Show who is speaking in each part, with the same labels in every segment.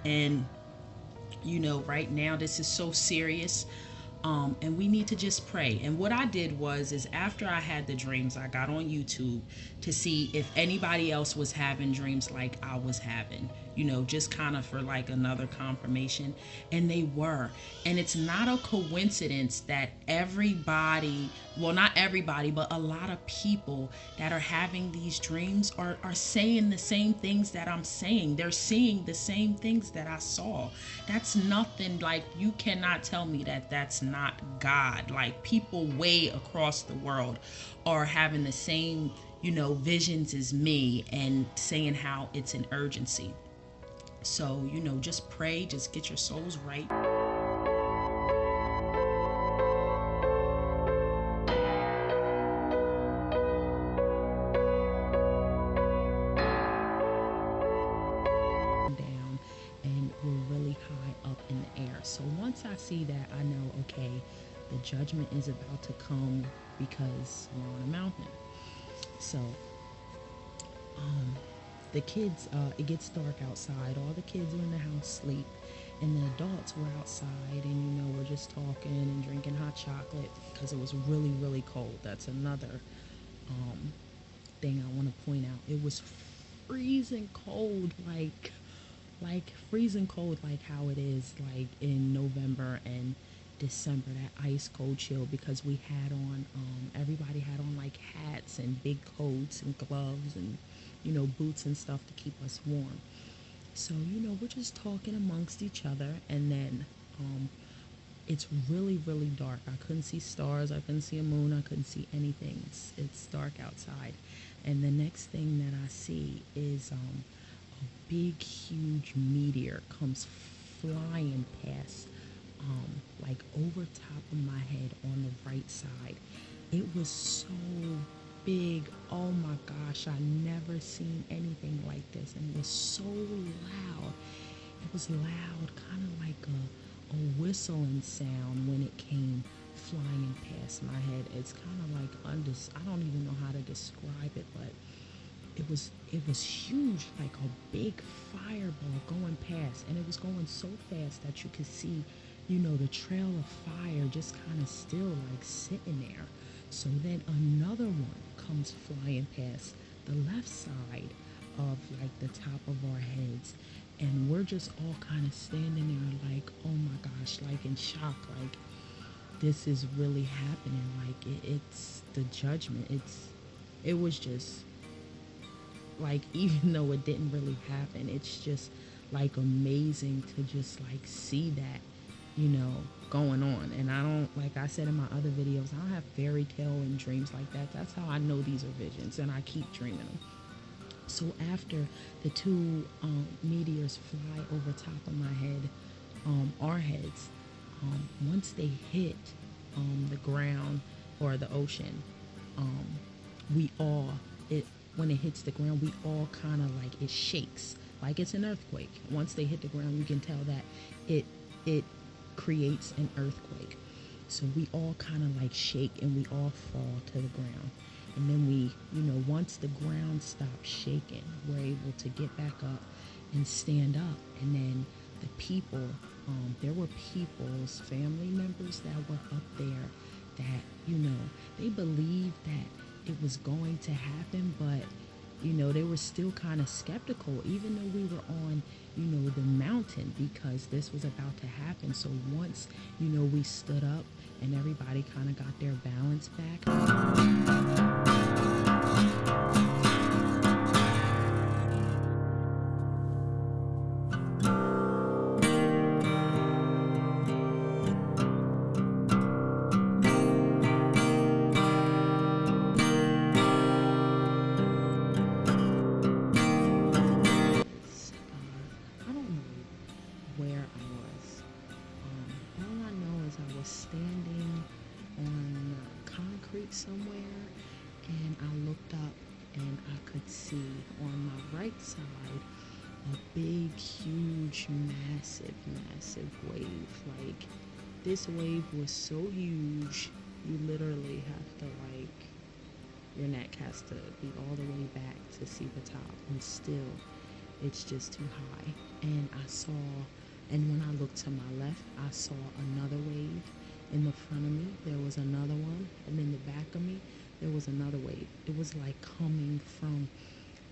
Speaker 1: And right now this is so serious. And we need to just pray. And what I did was, is after I had the dreams, I got on YouTube to see if anybody else was having dreams like I was having, just kind of for like another confirmation. And they were. And it's not a coincidence that everybody, well, not everybody, but a lot of people that are having these dreams are saying the same things that I'm saying. They're seeing the same things that I saw. That's nothing, like, you cannot tell me that that's not God. Like, people way across the world are having the same, visions as me, and saying how it's an urgency. So, just pray, just get your souls right. Down, and we're really high up in the air. So once I see that, I know, okay, the judgment is about to come because we're on a mountain. So the kids, it gets dark outside. All the kids are in the house sleep, and the adults were outside, and we're just talking and drinking hot chocolate because it was really, really cold. That's another thing I want to point out. It was freezing cold, like freezing cold, like how it is like in November and December, that ice cold chill, because we had on, everybody had on like hats and big coats and gloves and boots and stuff to keep us warm. So we're just talking amongst each other, and then it's really, really dark. I couldn't see stars, I couldn't see a moon, I couldn't see anything. It's dark outside, and the next thing that I see is a big, huge meteor comes flying past, like over top of my head on the right side. It was so big. Oh my gosh, I never seen anything like this, and it was so loud. It was loud, kind of like a whistling sound when it came flying past my head. It's kind of like I don't even know how to describe it, but it was huge, like a big fireball going past, and it was going so fast that you could see, the trail of fire just kind of still like sitting there. So then another one comes flying past the left side of like the top of our heads, and we're just all kind of standing there like, oh my gosh, like in shock, like this is really happening. Like it's the judgment. It was just like, even though it didn't really happen, it's just like amazing to just like see that, going on. And I don't, like I said in my other videos, I don't have fairy tale and dreams like that. That's how I know these are visions, and I keep dreaming them. So after the two meteors fly over top of my head, our heads, once they hit the ground or the ocean, um, we all, it when it hits the ground, we all kind of like, it shakes like it's an earthquake. Once they hit the ground, you can tell that it creates an earthquake. So we all kind of like shake, and we all fall to the ground. And then we, once the ground stops shaking, we're able to get back up and stand up. And then the people, there were people's family members that were up there that, they believed that it was going to happen, but they were still kind of skeptical, even though we were on, the mountain, because this was about to happen. So once, we stood up and everybody kind of got their balance back. I don't know where I was. All I know is I was standing on concrete somewhere, and I looked up and I could see on my right side a big, huge, massive, massive wave. Like, this wave was so huge, you literally have to, like, your neck has to be all the way back to see the top, and still it's just too high. And when I looked to my left, I saw another wave. In the front of me, there was another one. And in the back of me, there was another wave. It was like coming from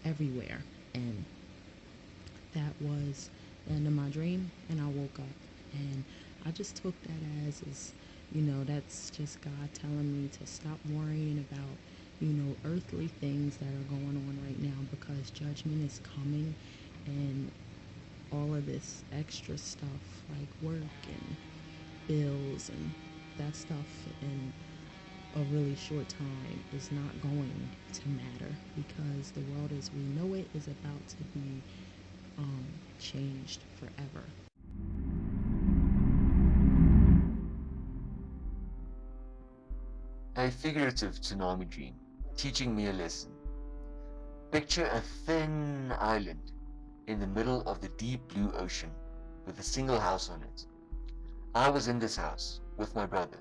Speaker 1: everywhere. And that was the end of my dream. And I woke up. And I just took that as that's just God telling me to stop worrying about, earthly things that are going on right now, because judgment is coming. And all of this extra stuff like work and bills and that stuff in a really short time is not going to matter, because the world as we know it is about to be changed forever.
Speaker 2: A figurative tsunami dream, teaching me a lesson. Picture a thin island in the middle of the deep blue ocean with a single house on it. I was in this house with my brother.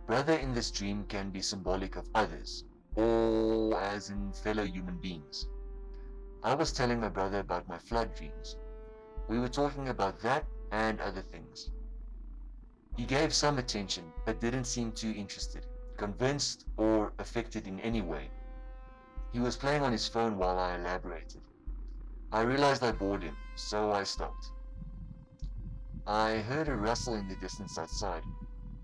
Speaker 2: Brother in this dream can be symbolic of others, or as in fellow human beings. I was telling my brother about my flood dreams. We were talking about that and other things. He gave some attention, but didn't seem too interested, convinced, or affected in any way. He was playing on his phone while I elaborated. I realized I bored him, so I stopped. I heard a rustle in the distance outside.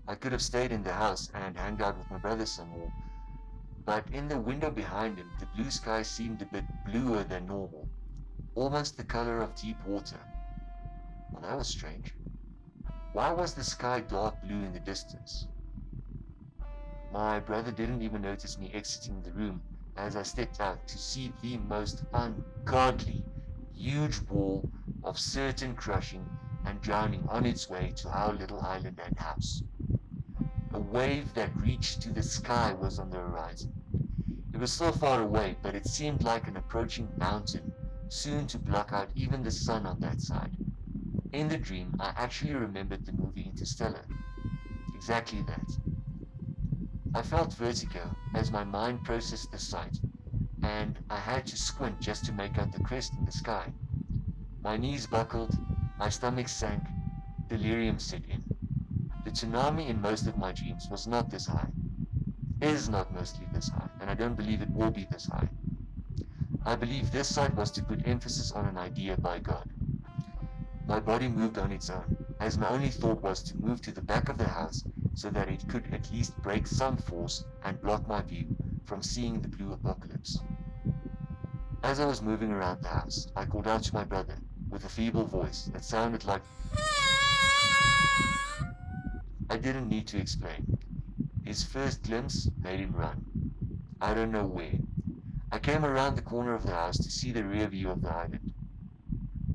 Speaker 2: I could have stayed in the house and hanged out with my brother some more, but in the window behind him, the blue sky seemed a bit bluer than normal, almost the color of deep water. Well, that was strange. Why was the sky dark blue in the distance? My brother didn't even notice me exiting the room as I stepped out to see the most ungodly, huge wall of certain crushing and drowning on its way to our little island and house. A wave that reached to the sky was on the horizon. It was still far away, but it seemed like an approaching mountain, soon to block out even the sun on that side. In the dream, I actually remembered the movie Interstellar. Exactly that. I felt vertigo as my mind processed the sight, and I had to squint just to make out the crest in the sky. My knees buckled, my stomach sank, delirium set in. The tsunami in most of my dreams was not this high, is not mostly this high, and I don't believe it will be this high. I believe this sight was to put emphasis on an idea by God. My body moved on its own, as my only thought was to move to the back of the house so that it could at least break some force and block my view from seeing the blue apocalypse. As I was moving around the house, I called out to my brother with a feeble voice that sounded like I didn't need to explain. His first glimpse made him run. I don't know where. I came around the corner of the house to see the rear view of the island.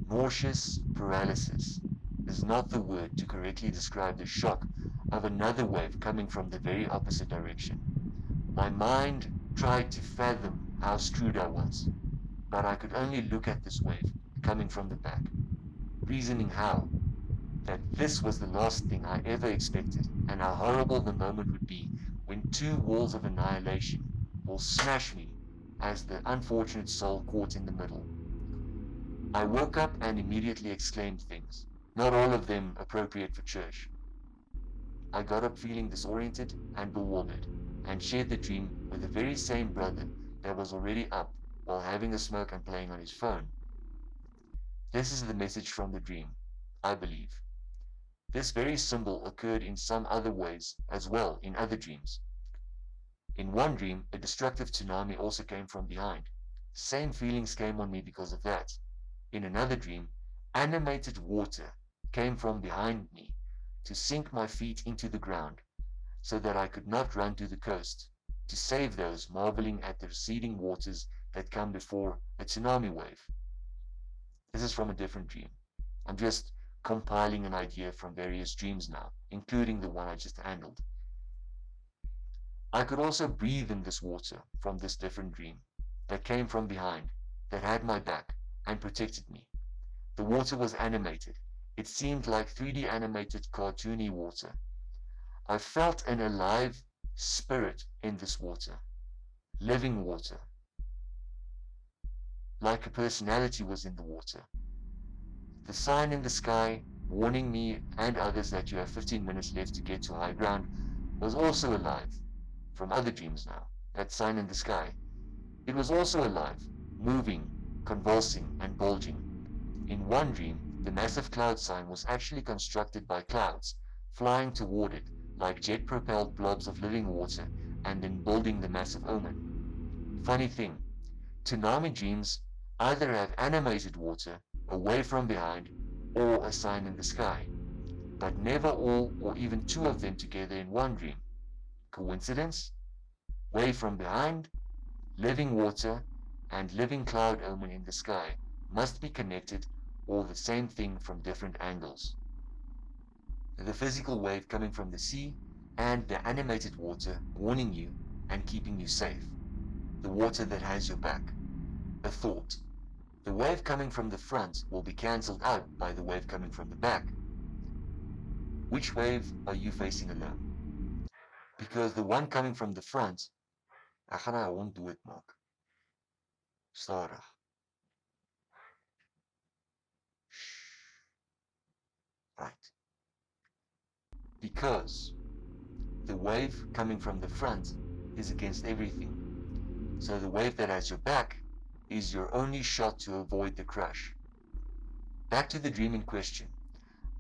Speaker 2: Nauseous paralysis is not the word to correctly describe the shock of another wave coming from the very opposite direction. My mind tried to fathom how screwed I was, but I could only look at this wave coming from the back, reasoning how that this was the last thing I ever expected, and how horrible the moment would be when two walls of annihilation will smash me as the unfortunate soul caught in the middle. I woke up and immediately exclaimed things, not all of them appropriate for church. I got up feeling disoriented and bewildered, and shared the dream with the very same brother that was already up while having a smoke and playing on his phone. This is the message from the dream, I believe. This very symbol occurred in some other ways as well in other dreams. In one dream, a destructive tsunami also came from behind. Same feelings came on me because of that. In another dream, animated water came from behind me to sink my feet into the ground so that I could not run to the coast to save those marveling at the receding waters that come before a tsunami wave. This is from a different dream. I'm just compiling an idea from various dreams now, including the one I just handled. I could also breathe in this water from this different dream that came from behind, that had my back and protected me. The water was animated. It seemed like 3D animated cartoony water. I felt an alive spirit in this water, living water, like a personality was in the water. The sign in the sky, warning me and others that you have 15 minutes left to get to high ground, was also alive. From other dreams now, that sign in the sky. It was also alive, moving, convulsing, and bulging. In one dream, the massive cloud sign was actually constructed by clouds, flying toward it like jet-propelled blobs of living water, and then building the massive omen. Funny thing, tsunami dreams either have animated water, away from behind, or a sign in the sky, but never all or even two of them together in one dream. Coincidence? Wave from behind, living water, and living cloud omen in the sky must be connected or the same thing from different angles. The physical wave coming from the sea and the animated water warning you and keeping you safe. The water that has your back. A thought. The wave coming from the front will be cancelled out by the wave coming from the back. Which wave are you facing alone? Because the one coming from the front, I won't do it, Mark. Stadig. Right. Because the wave coming from the front is against everything. So the wave that has your back is your only shot to avoid the crash. Back to the dream in question.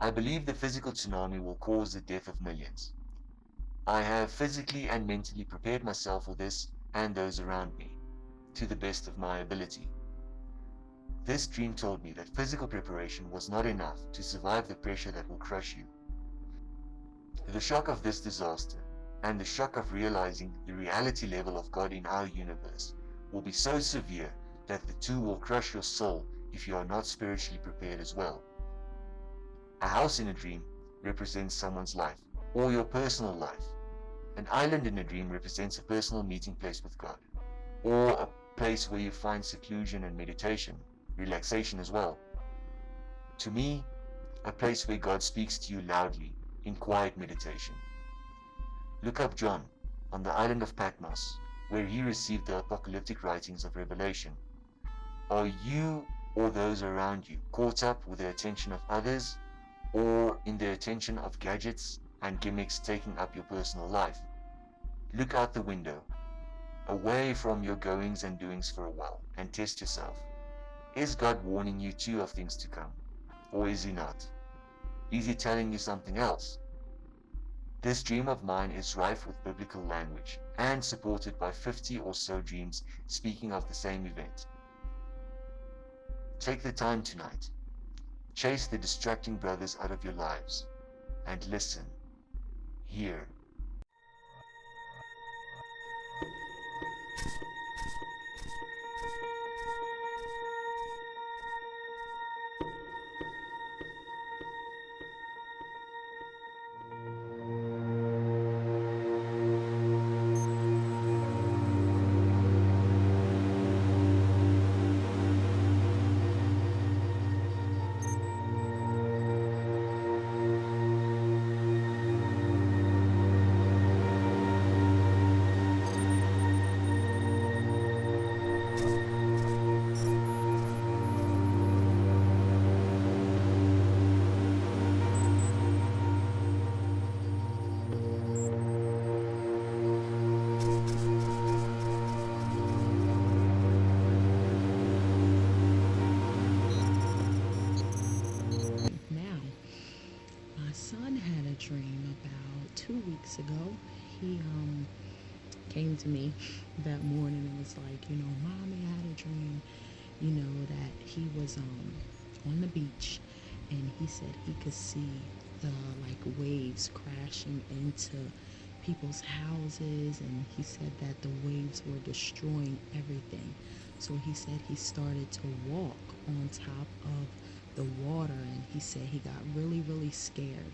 Speaker 2: I believe the physical tsunami will cause the death of millions. I have physically and mentally prepared myself for this and those around me, to the best of my ability. This dream told me that physical preparation was not enough to survive the pressure that will crush you. The shock of this disaster, and the shock of realizing the reality level of God in our universe, will be so severe that the two will crush your soul if you are not spiritually prepared as well. A house in a dream represents someone's life, or your personal life. An island in a dream represents a personal meeting place with God, or a place where you find seclusion and meditation, relaxation as well. To me, a place where God speaks to you loudly, in quiet meditation. Look up John, on the island of Patmos, where he received the apocalyptic writings of Revelation. Are you or those around you caught up with the attention of others, or in the attention of gadgets and gimmicks taking up your personal life? Look out the window, away from your goings and doings for a while, and test yourself. Is God warning you too of things to come, or is he not? Is he telling you something else? This dream of mine is rife with biblical language, and supported by 50 or so dreams speaking of the same event. Take the time tonight. Chase the distracting brothers out of your lives, and listen, hear.
Speaker 1: Now, my son had a dream about 2 weeks ago. He came to me that morning and was like, Mommy, I had a dream, that he was on the beach, and he said he could see the like waves crashing into people's houses, and he said that the waves were destroying everything. So he said he started to walk on top of the water, and he said he got really, really scared.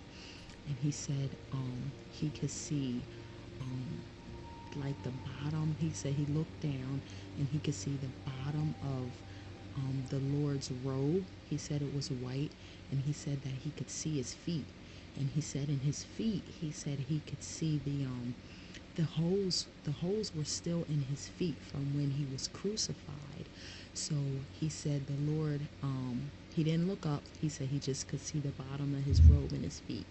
Speaker 1: And he said he could see like the bottom. He said he looked down and he could see the bottom of the Lord's robe. He said it was white, and he said that he could see his feet. And he said in his feet, he said he could see the holes. The holes were still in his feet from when he was crucified. So he said the Lord, he didn't look up. He said he just could see the bottom of his robe and his feet.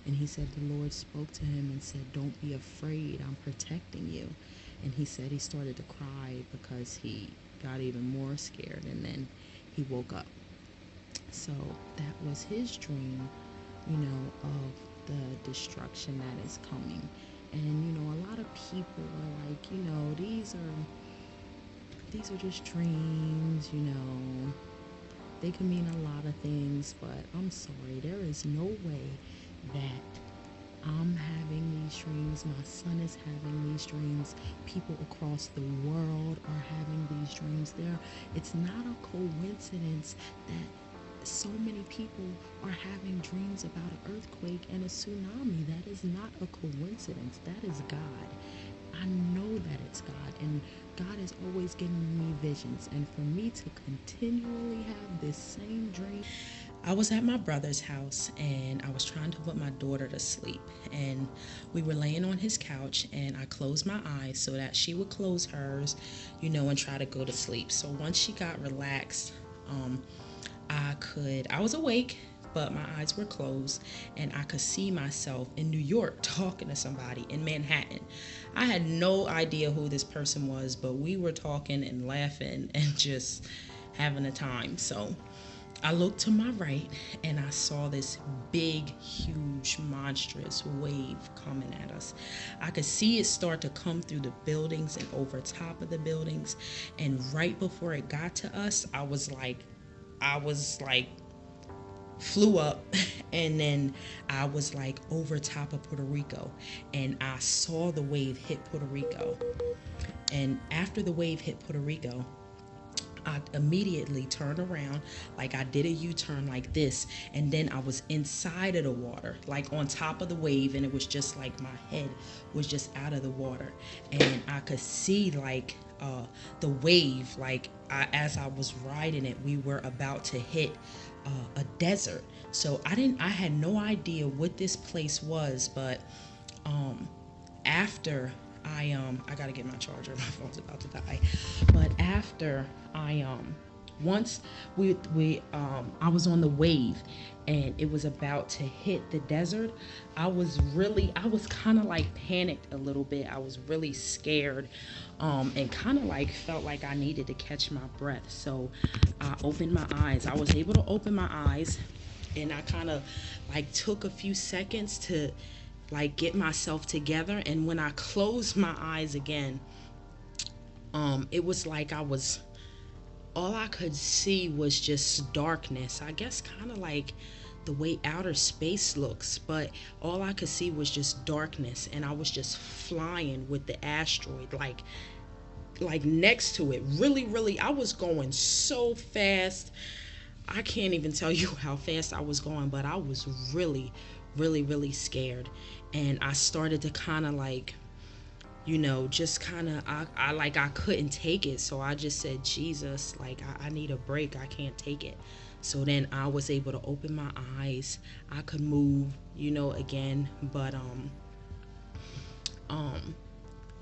Speaker 1: And he said the Lord spoke to him and said, "Don't be afraid. I'm protecting you." And he said he started to cry because he got even more scared. And then he woke up. So that was his dream, of the destruction that is coming. And a lot of people are like, these are just dreams, they can mean a lot of things, but I'm sorry, there is no way that I'm having these dreams, my son is having these dreams, people across the world are having these dreams. It's not a coincidence that so many people are having dreams about an earthquake and a tsunami. That is not a coincidence. That is God. I know that it's God, and God is always giving me visions. And for me to continually have this same dream, I was at my brother's house and I was trying to put my daughter to sleep. And we were laying on his couch, and I closed my eyes so that she would close hers, and try to go to sleep. So once she got relaxed, I was awake, but my eyes were closed, and I could see myself in New York talking to somebody in Manhattan. I had no idea who this person was, but we were talking and laughing and just having a time. So I looked to my right and I saw this big, huge, monstrous wave coming at us. I could see it start to come through the buildings and over top of the buildings. And right before it got to us, I was like, flew up, and then I was like over top of Puerto Rico, and I saw the wave hit Puerto Rico. And after the wave hit Puerto Rico, I immediately turned around, like I did a U-turn like this, and then I was inside of the water, like on top of the wave, and it was just like my head was just out of the water, and I could see like the wave, like as I was riding it, we were about to hit a desert. So I had no idea what this place was, but after I gotta get my charger, my phone's about to die. But after once I was on the wave and it was about to hit the desert, I was kind of like panicked a little bit. I was really scared, and kind of like felt like I needed to catch my breath. So I opened my eyes. I was able to open my eyes, and I kind of like took a few seconds to like get myself together. And when I closed my eyes again, it was like all I could see was just darkness. I guess kind of like the way outer space looks, but all I could see was just darkness, and I was just flying with the asteroid like next to it. Really, I was going so fast. I can't even tell you how fast I was going, but I was really scared. And I started to kind of like, just kind of, I couldn't take it. So I just said, Jesus, like, I need a break. I can't take it. So then I was able to open my eyes. I could move, again. But,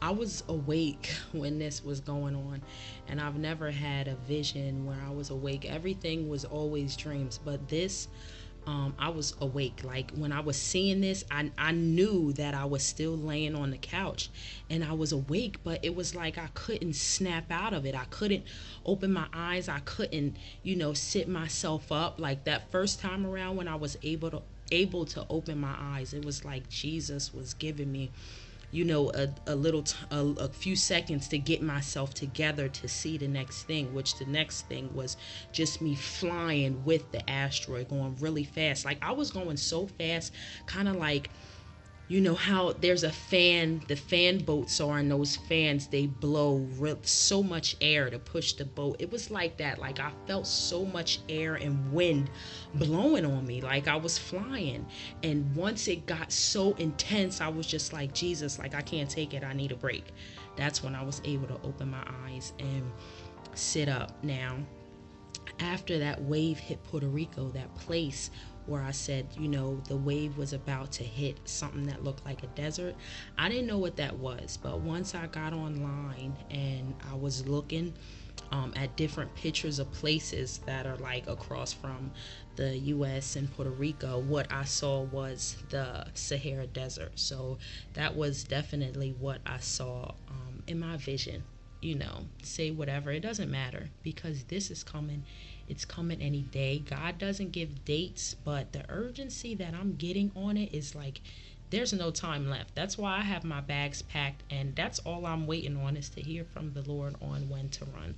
Speaker 1: I was awake when this was going on, and I've never had a vision where I was awake. Everything was always dreams, but this, I was awake. Like when I was seeing this, I knew that I was still laying on the couch and I was awake, but it was like I couldn't snap out of it. I couldn't open my eyes. I couldn't, sit myself up. Like that first time around when I was able to open my eyes, it was like Jesus was giving me a few seconds to get myself together to see the next thing, which the next thing was just me flying with the asteroid going really fast. Like I was going so fast, kind of like, how there's a fan, the fan boats are, and those fans, they blow so much air to push the boat. It was like that. Like I felt so much air and wind blowing on me, like I was flying. And once it got so intense, I was just like, Jesus, like I can't take it. I need a break. That's when I was able to open my eyes and sit up. Now, after that wave hit Puerto Rico, that place where I said, the wave was about to hit something that looked like a desert, I didn't know what that was. But once I got online and I was looking at different pictures of places that are like across from the US and Puerto Rico, what I saw was the Sahara Desert. So that was definitely what I saw in my vision. Say whatever, it doesn't matter because this is coming. It's coming any day. God doesn't give dates, but the urgency that I'm getting on it is like there's no time left. That's why I have my bags packed, and that's all I'm waiting on is to hear from the Lord on when to run.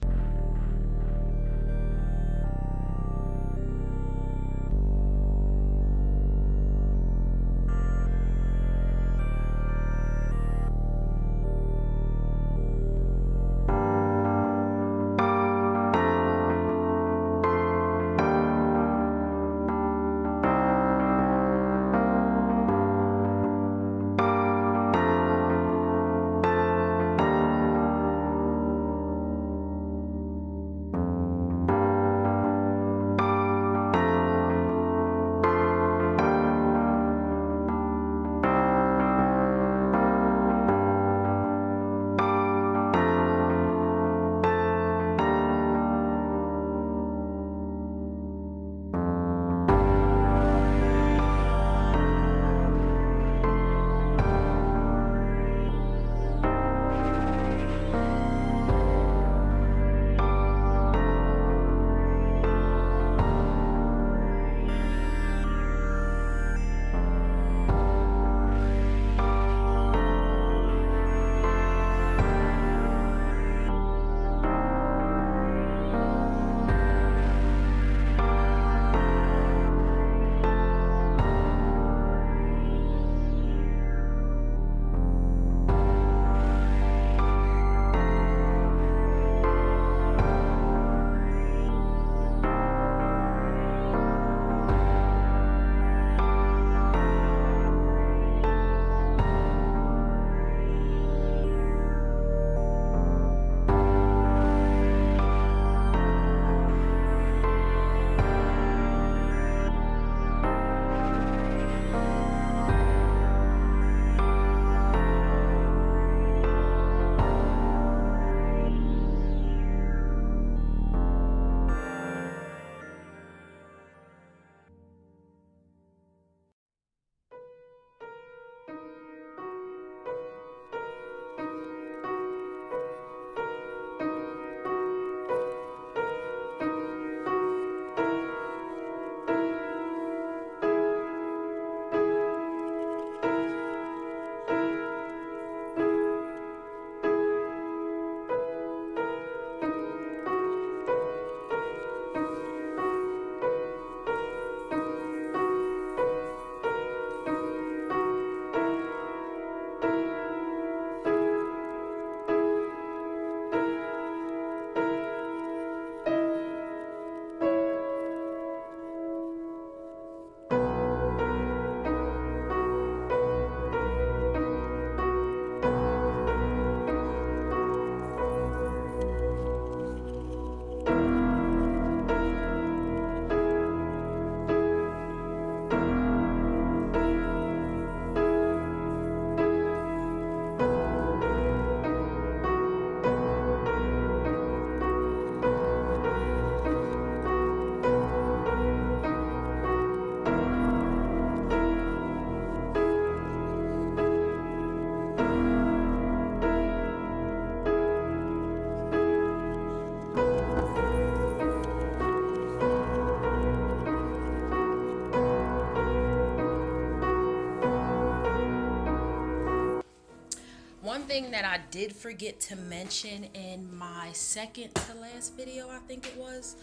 Speaker 1: One thing that I did forget to mention in my second to last video, I think it was,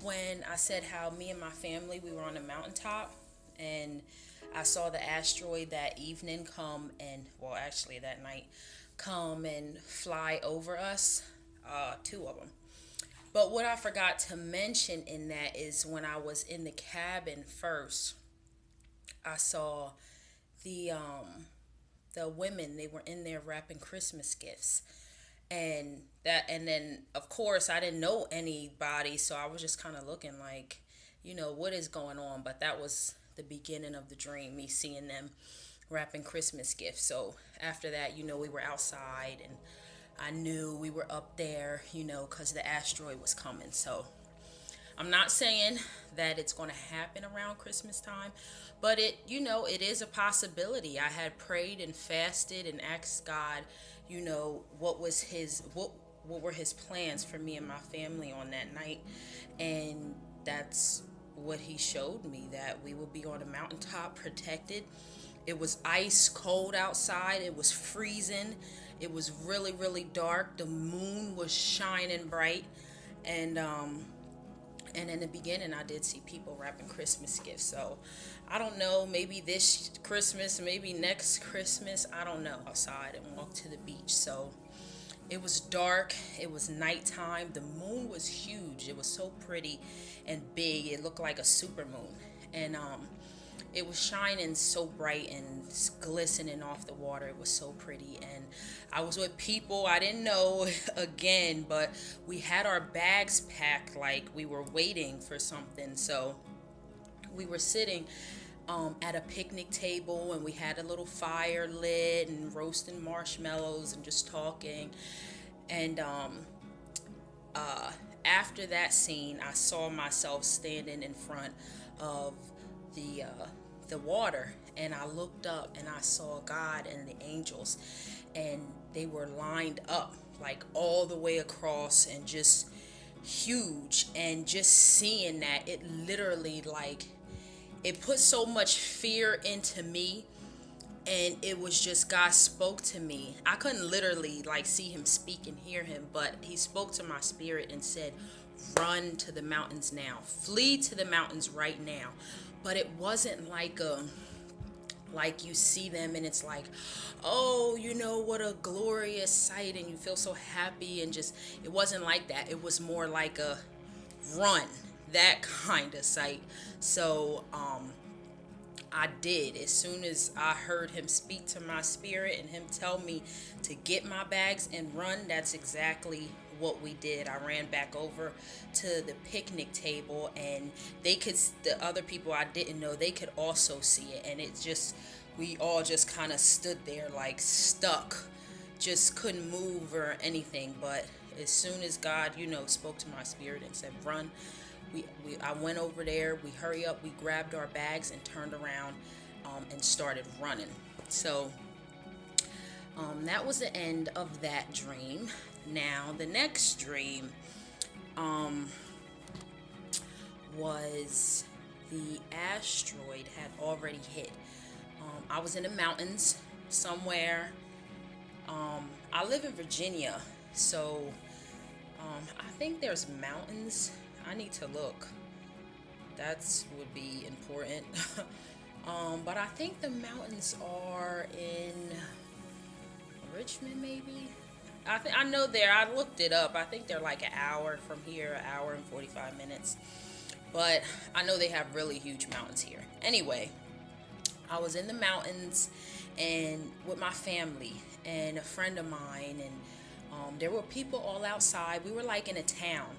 Speaker 1: when I said how me and my family, we were on a mountaintop and I saw the asteroid that evening come and, well, actually that night, come and fly over us, two of them. But what I forgot to mention in that is when I was in the cabin first, I saw the women, they were in there wrapping Christmas gifts. And then of course I didn't know anybody, so I was just kind of looking like, what is going on? But that was the beginning of the dream, me seeing them wrapping Christmas gifts. So after that, we were outside and
Speaker 3: I knew we were up there, because the asteroid was coming. So I'm not saying that it's going to happen around Christmas time, but it is a possibility. I had prayed and fasted and asked God, what were his plans for me and my family on that night. And that's what he showed me, that we will be on a mountaintop protected. It was ice cold outside. It was freezing. It was really, really dark. The moon was shining bright. And in the beginning, I did see people wrapping Christmas gifts. So I don't know, maybe this Christmas, maybe next Christmas, I don't know, outside and walk to the beach. So it was dark, it was nighttime. The moon was huge. It was so pretty and big. It looked like a super moon. And it was shining so bright and glistening off the water. It was so pretty. And I was with people I didn't know again, but we had our bags packed like we were waiting for something. So we were sitting at a picnic table, and we had a little fire lit and roasting marshmallows and just talking. And after that scene, I saw myself standing in front of the uh, the water, and I looked up and I saw God and the angels, and they were lined up like all the way across and just huge. And just seeing that, it literally, like, it put so much fear into me. And it was just, God spoke to me. I couldn't literally like see him speak and hear him, but he spoke to my spirit and said, run to the mountains now, flee to the mountains right now. But it wasn't like you see them and it's like, oh, what a glorious sight, and you feel so happy. And just, it wasn't like that. It was more like a run, that kind of sight. So I did. As soon as I heard him speak to my spirit and him tell me to get my bags and run, that's exactly what we did. I ran back over to the picnic table, and the other people I didn't know, they could also see it. And it just, we all just kind of stood there like stuck, just couldn't move or anything. But as soon as God, spoke to my spirit and said, run, I went over there, we hurry up, we grabbed our bags and turned around, and started running. So that was the end of that dream. Now the next dream was the asteroid had already hit. I was in the mountains somewhere. I live in Virginia, so I think there's mountains. I need to look. That would be important. But I think the mountains are in Richmond, maybe. I know there. I looked it up. I think they're like an hour from here, an hour and 45 minutes. But I know they have really huge mountains here. Anyway, I was in the mountains and with my family and a friend of mine, and there were people all outside. We were like in a town,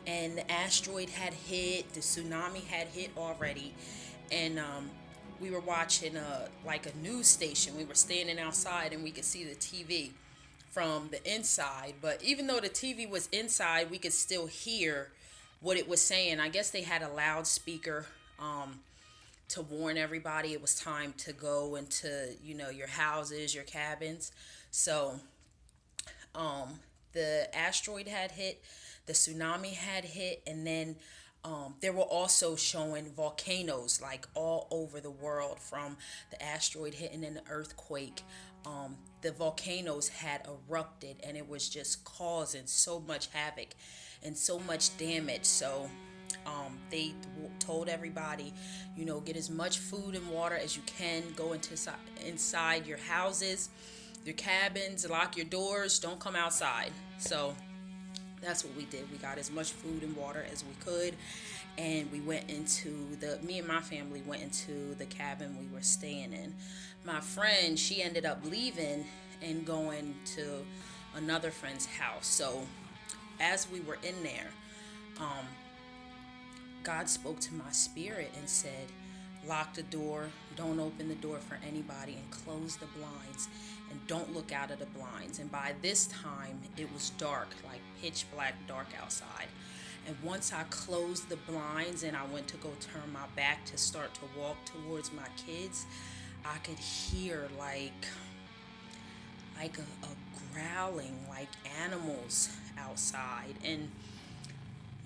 Speaker 3: and the asteroid had hit, the tsunami had hit already, and we were watching like a news station. We were standing outside, and we could see the TV from the inside. But even though the TV was inside, we could still hear what it was saying. I guess they had a loudspeaker to warn everybody it was time to go into, your houses, your cabins. So the asteroid had hit, the tsunami had hit, and then they were also showing volcanoes like all over the world from the asteroid hitting and the earthquake. The volcanoes had erupted, and it was just causing so much havoc and so much damage. So they told everybody, get as much food and water as you can, go inside your houses, your cabins, lock your doors, don't come outside. So that's what we did. We got as much food and water as we could, and we went me and my family went into the cabin we were staying in. My friend, she ended up leaving and going to another friend's house. So as we were in there, God spoke to my spirit and said, lock the door, don't open the door for anybody, and close the blinds, and don't look out of the blinds. And by this time, it was dark, like pitch black dark outside. And once I closed the blinds and I went to go turn my back to start to walk towards my kids, I could hear like a growling, like animals outside, and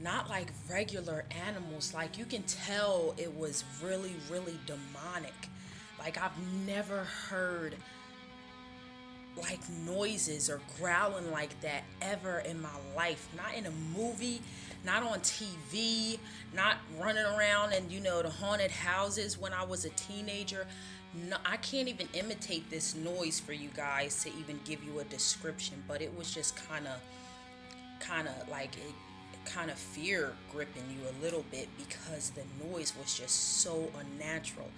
Speaker 3: not like regular animals. Like, you can tell it was really, really demonic. Like, I've never heard like noises or growling like that ever in my life. Not in a movie, not on TV, not running around and the haunted houses when I was a teenager. No, I can't even imitate this noise for you guys to even give you a description, but it was just kind of like it kind of fear gripping you a little bit, because the noise was just so unnatural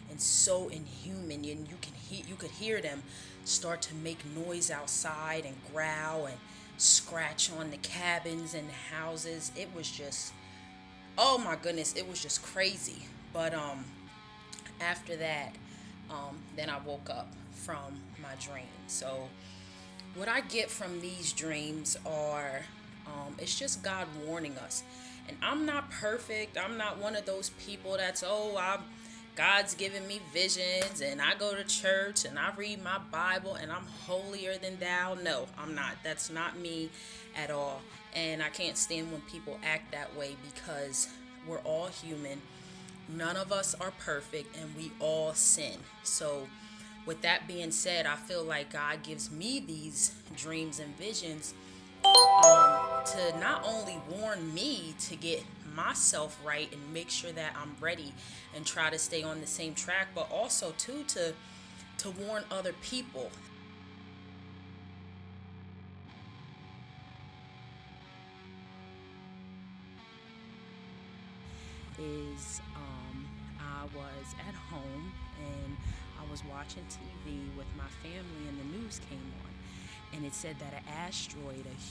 Speaker 3: and so inhuman. And you could hear them start to make noise outside and growl and scratch on the cabins and the houses. It was just, oh my goodness, it was just crazy. But after that, then I woke up from my dream. So what I get from these dreams are, it's just God warning us. And I'm not perfect. I'm not one of those people that's, God's giving me visions and I go to church and I read my Bible and I'm holier than thou. No, I'm not. That's not me at all. And I can't stand when people act that way, because we're all human. None of us are perfect and we all sin. So with that being said, I feel like God gives me these dreams and visions to not only warn me to get myself right and make sure that I'm ready and try to stay on the same track, but also too to warn other people. Is I was at home and I was watching TV with my family, and the news came on, and it said that a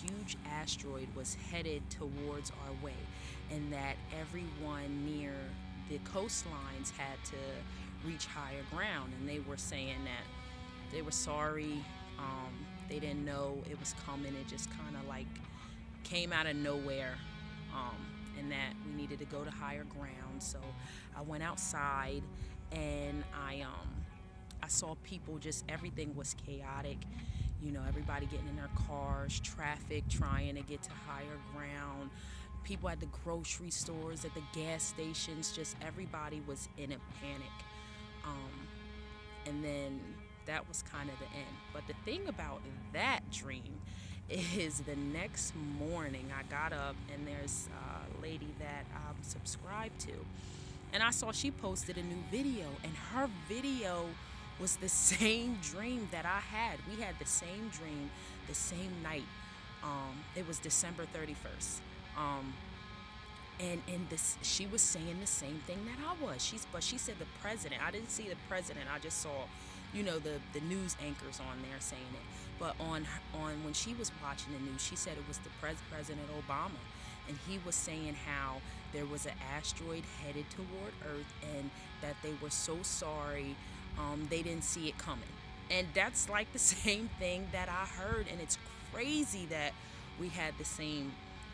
Speaker 3: huge asteroid was headed towards our way, and that everyone near the coastlines had to reach higher ground. And they were saying that they were sorry, they didn't know it was coming. It just kind of like came out of nowhere, and that we needed to go to higher ground. So I went outside, and I saw people, just everything was chaotic. Everybody getting in their cars, traffic trying to get to higher ground, people at the grocery stores, at the gas stations, just everybody was in a panic. And then that was kind of the end. But the thing about that dream is, the next morning I got up, and there's a lady that I'm subscribed to, and I saw she posted a new video, and her video was the same dream that I had. We had the same dream the same night. It was December 31st. And this, she was saying the same thing that I was. But she said the president. I didn't see the president. I just saw, the news anchors on there saying it. But on when she was watching the news, she said it was the President Obama, and he was saying how there was an asteroid headed toward Earth, and that they were so sorry, they didn't see it coming. And that's like the same thing that I heard, and it's crazy that we had the same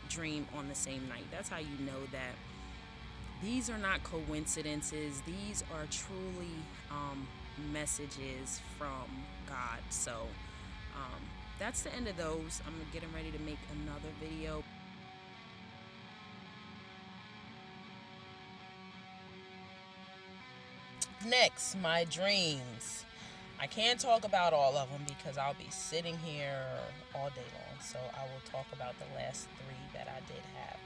Speaker 3: dream on the same night. That's how you know that these are not coincidences. These are truly messages from God. So that's the end of those. I'm getting ready to make another video. Next, my dreams. I can't talk about all of them because I'll be sitting here all day long. So I will talk about the last three that I did have.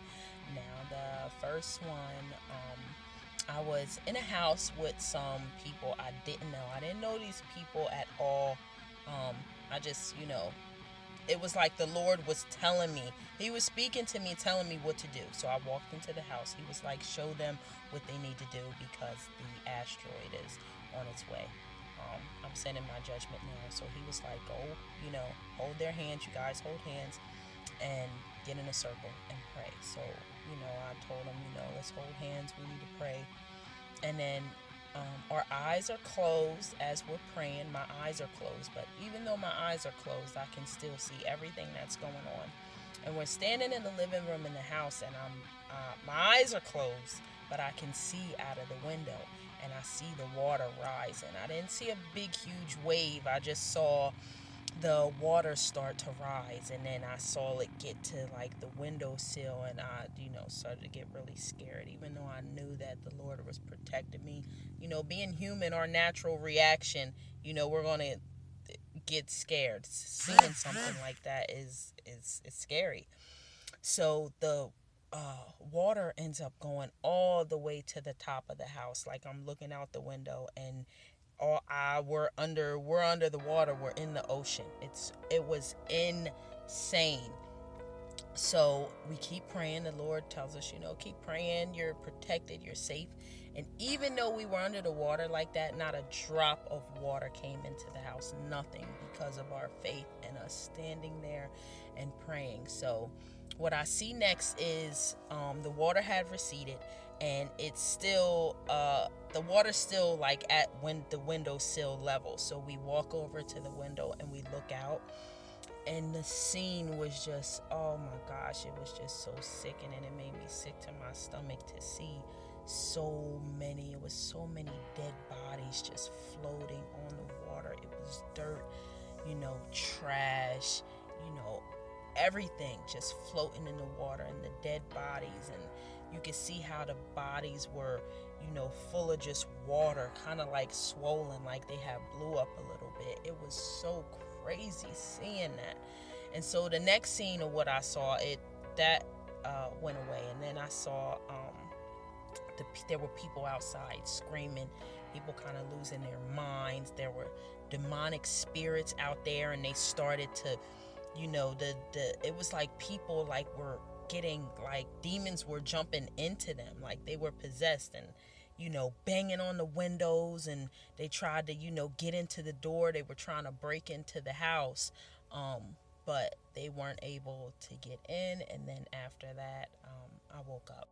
Speaker 3: Now, the first one, I was in a house with some people I didn't know. I didn't know these people at all. I just, it was like the Lord was telling me. He was speaking to me, telling me what to do. So I walked into the house. He was like, show them what they need to do because the asteroid is on its way. I'm sending my judgment now. So he was like, go, hold their hands. You guys hold hands and get in a circle and pray. So, I told him, let's hold hands. We need to pray. And then Our eyes are closed as we're praying. My eyes are closed, but even though my eyes are closed, I can still see everything that's going on. And we're standing in the living room in the house, and my eyes are closed, but I can see out of the window, and I see the water rising. I didn't see a big, huge wave. I just saw the water start to rise, and then I saw it get to like the windowsill, and I started to get really scared, even though I knew that the Lord was protecting me. Being human, our natural reaction, we're going to get scared. Seeing something like that is scary. So the water ends up going all the way to the top of the house. Like, I'm looking out the window, and we're under the water. We're in the ocean. It was insane. So we keep praying. The Lord tells us, keep praying. You're protected. You're safe. And even though we were under the water like that, not a drop of water came into the house. Nothing, because of our faith and us standing there and praying. So what I see next is the water had receded, and it's still the water's still like at when the windowsill level. So we walk over to the window and we look out, and the scene was just, oh my gosh, it was just so sickening. It made me sick to my stomach to see it was so many dead bodies just floating on the water. It was dirt, trash, you know everything just floating in the water, and the dead bodies. And you could see how the bodies were, full of just water, kind of like swollen, like they had blew up a little bit. It was so crazy seeing that. And so the next scene of what I saw, that went away, and then I saw there were people outside screaming, people kind of losing their minds. There were demonic spirits out there, and they started to, it was like people like were getting, like demons were jumping into them, like they were possessed, and banging on the windows, and they tried to, get into the door. They were trying to break into the house, but they weren't able to get in. And then after that, I woke up.